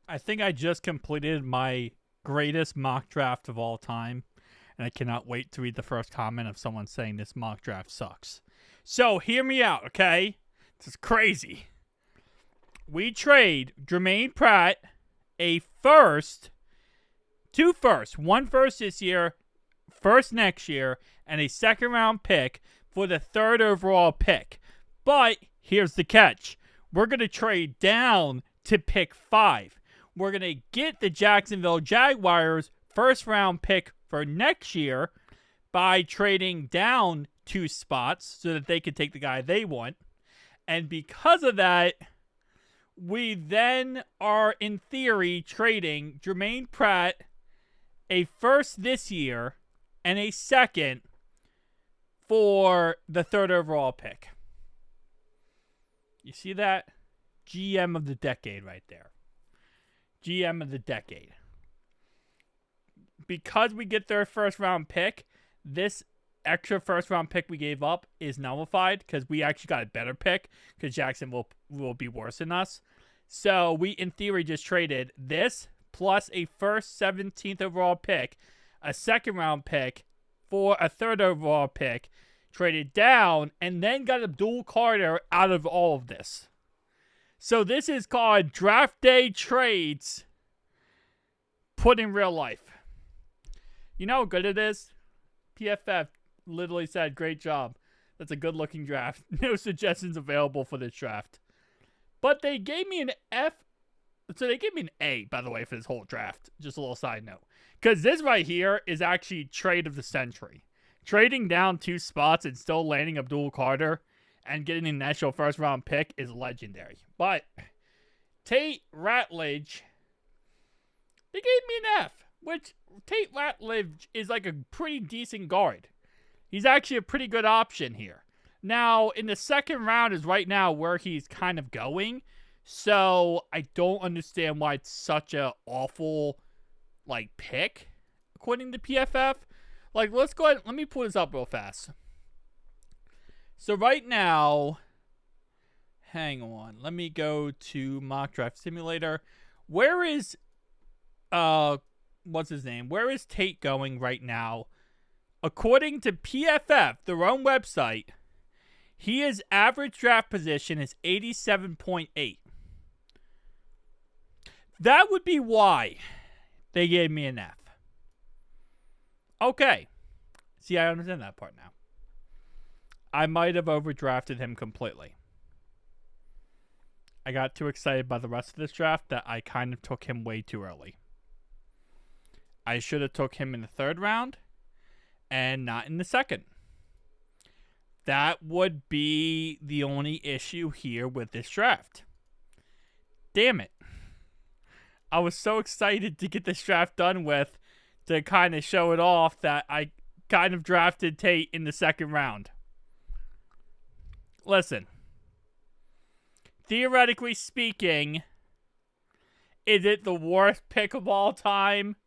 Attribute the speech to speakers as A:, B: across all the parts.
A: I think I just completed my greatest mock draft of all time, and I cannot wait to read the first comment of someone saying this mock draft sucks. So, hear me out, okay? This is crazy. We trade Jermaine Pratt, a first, two firsts, one first this year, first next year, and a second round pick for the third overall pick. But here's the catch. We're going to trade down to pick 5. We're going to get the Jacksonville Jaguars first round pick for next year by trading down 2 spots so that they can take the guy they want. And because of that, we then are, in theory, trading Jermaine Pratt, a first this year, and a second for the third overall pick. You see that? GM of the decade right there. GM of the decade. Because we get their first round pick, this extra first round pick we gave up is nullified because we actually got a better pick because Jackson will be worse than us. So we, in theory, just traded this plus a first 17th overall pick, a second round pick for a third overall pick, traded down, and then got Abdul Carter out of all of this. So this is called draft day trades put in real life. You know how good it is? PFF literally said, great job. That's a good looking draft. No suggestions available for this draft. But they gave me an F. So they gave me an A, by the way, for this whole draft. Just a little side note. Because this right here is actually trade of the century. Trading down 2 spots and still landing Abdul Carter and getting an initial first round pick is legendary. But Tate Ratledge, they gave me an F, which Tate Ratledge is like a pretty decent guard. He's actually a pretty good option here. Now, in the second round is right now where he's kind of going. So I don't understand why it's such a awful pick, according to PFF. Let's go ahead. Let me pull this up real fast. So right now, hang on. Let me go to Mock Draft Simulator. Where is, what's his name? Where is Tate going right now? According to PFF, their own website, his average draft position is 87.8. That would be why they gave me an F. Okay. See, I understand that part now. I might have overdrafted him completely. I got too excited by the rest of this draft that I kind of took him way too early. I should have took him in the third round and not in the second. That would be the only issue here with this draft. Damn it. I was so excited to get this draft done with to kind of show it off that I kind of drafted Tate in the second round. Listen. Theoretically speaking, is it the worst pick of all time?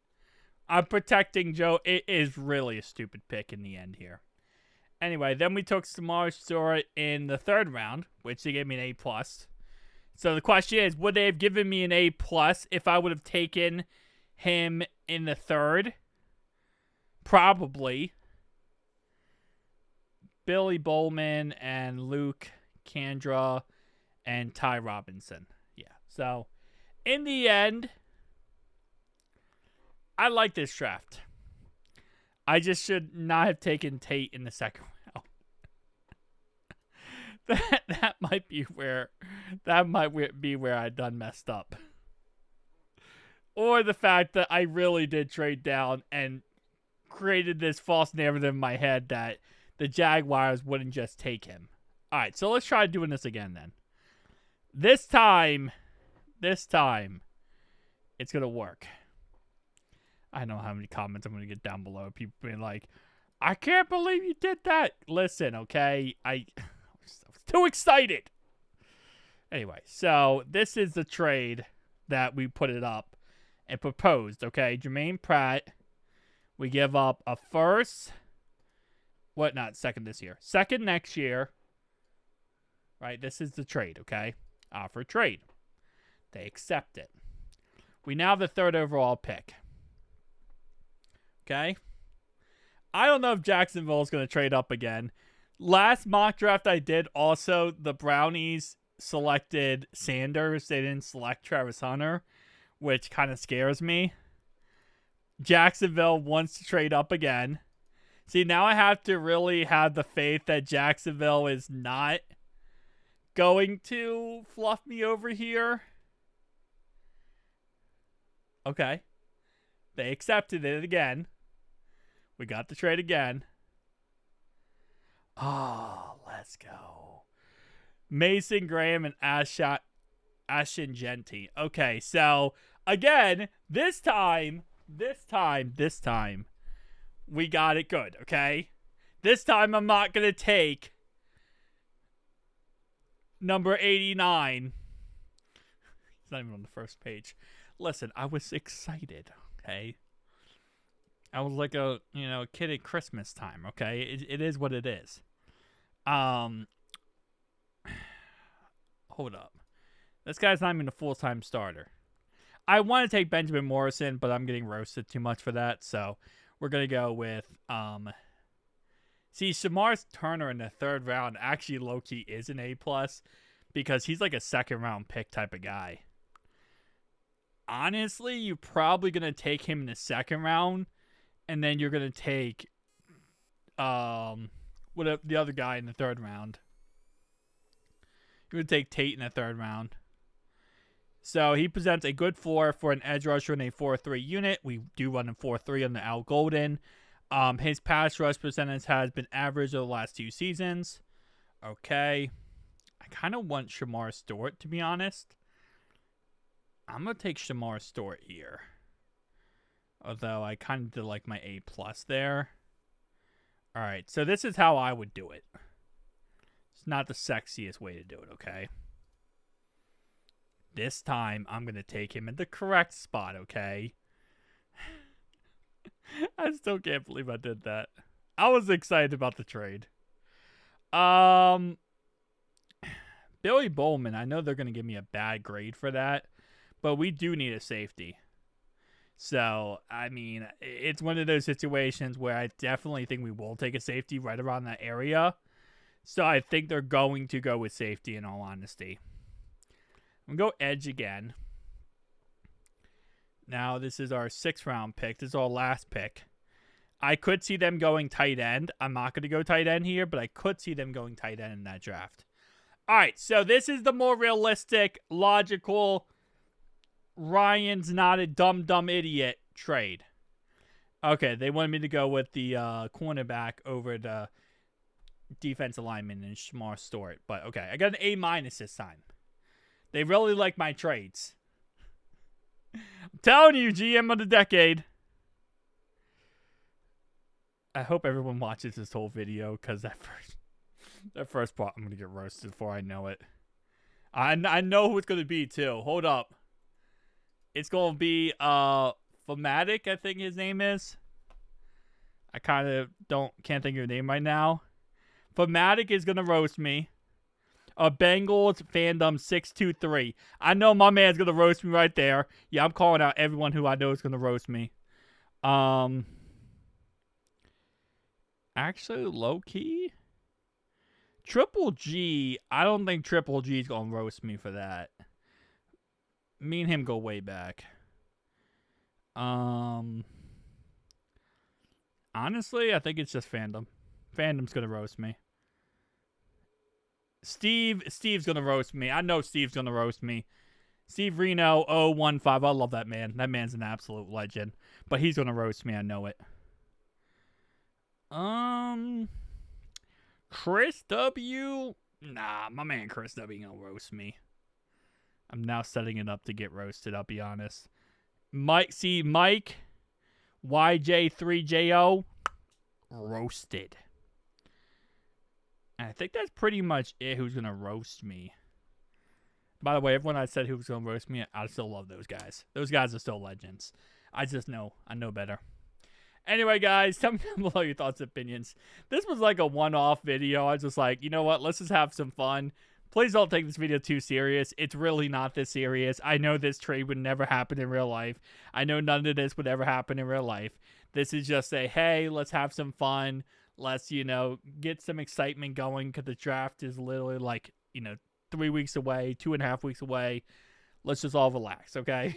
A: I'm protecting Joe. It is really a stupid pick in the end here. Anyway, then we took Samar Stewart in the third round, which they gave me an A+. So the question is, would they have given me an A+ if I would have taken him in the third? Probably. Billy Bowman and Luke Kandra and Ty Robinson. Yeah. So, in the end, I like this draft. I just should not have taken Tate in the second round. that might be where I done messed up. Or the fact that I really did trade down and created this false narrative in my head that the Jaguars wouldn't just take him. Alright, so let's try doing this again then. This time, it's going to work. I don't know how many comments I'm going to get down below. People being like, I can't believe you did that. Listen, okay? I was too excited. Anyway, so this is the trade that we put it up and proposed, okay? Jermaine Pratt, we give up a first, not second this year, second next year, right? This is the trade, okay? Offer trade. They accept it. We now have the 3rd overall pick. Okay? I don't know if Jacksonville is going to trade up again. Last mock draft I did, also, the Brownies selected Sanders. They didn't select Travis Hunter, which kind of scares me. Jacksonville wants to trade up again. See, now I have to really have the faith that Jacksonville is not going to fluff me over here. Okay. They accepted it again. We got the trade again. Oh, let's go. Mason Graham and Ashton Genty. Okay, so again, this time, we got it good, okay? This time I'm not going to take number 89. It's not even on the first page. Listen, I was excited, okay? I was like a kid at Christmas time, okay? It is what it is. Hold up. This guy's not even a full-time starter. I want to take Benjamin Morrison, but I'm getting roasted too much for that, so we're going to go with, see, Shamar Turner in the 3rd round actually low-key is an A+, because he's like a 2nd-round pick type of guy. Honestly, you're probably going to take him in the 2nd round, and then you're going to take the other guy in the 3rd round. You're going to take Tate in the 3rd round. So he presents a good floor for an edge rusher in a 4-3 unit. We do run a 4-3 on the Al Golden. His pass rush percentage has been average over the last 2 seasons. Okay. I kind of want Shamar Stewart, to be honest. I'm going to take Shamar Stewart here. Although I kind of did like my A+ there. Alright, so this is how I would do it. It's not the sexiest way to do it, okay? This time, I'm going to take him in the correct spot, okay? I still can't believe I did that. I was excited about the trade. Billy Bowman, I know they're going to give me a bad grade for that, but we do need a safety. So, I mean, it's one of those situations where I definitely think we will take a safety right around that area. So, I think they're going to go with safety, in all honesty. I'm going to go edge again. Now, this is our 6th round pick. This is our last pick. I could see them going tight end. I'm not going to go tight end here, but I could see them going tight end in that draft. All right, so this is the more realistic, logical, Ryan's not a dumb idiot trade. Okay, they wanted me to go with the cornerback over the defensive lineman and Shamar Stewart. But okay, I got an A- this time. They really like my trades. I'm telling you, GM of the decade. I hope everyone watches this whole video, because that first part, I'm going to get roasted before I know it. I know who it's going to be, too. Hold up. It's going to be Famatic, I think his name is. I kind of can't think of your name right now. Famatic is going to roast me. Bengals fandom 623. I know my man's going to roast me right there. Yeah, I'm calling out everyone who I know is going to roast me. Actually, low-key, Triple G, I don't think Triple G is going to roast me for that. Me and him go way back. Honestly, I think it's just fandom. Fandom's going to roast me. Steve's going to roast me. I know Steve's going to roast me. Steve Reno 015. I love that man. That man's an absolute legend. But he's going to roast me. I know it. Chris W. Nah, my man Chris W. gonna roast me. I'm now setting it up to get roasted, I'll be honest. Mike YJ3JO roasted. And I think that's pretty much it who's gonna roast me. By the way, everyone I said who was gonna roast me, I still love those guys. Those guys are still legends. I know better. Anyway, guys, tell me down below your thoughts and opinions. This was like a one-off video. I was just like, you know what? Let's just have some fun. Please don't take this video too serious. It's really not this serious. I know this trade would never happen in real life. I know none of this would ever happen in real life. This is just a, hey, let's have some fun. Let's, get some excitement going because the draft is literally like, 3 weeks away, 2.5 weeks away. Let's just all relax, okay?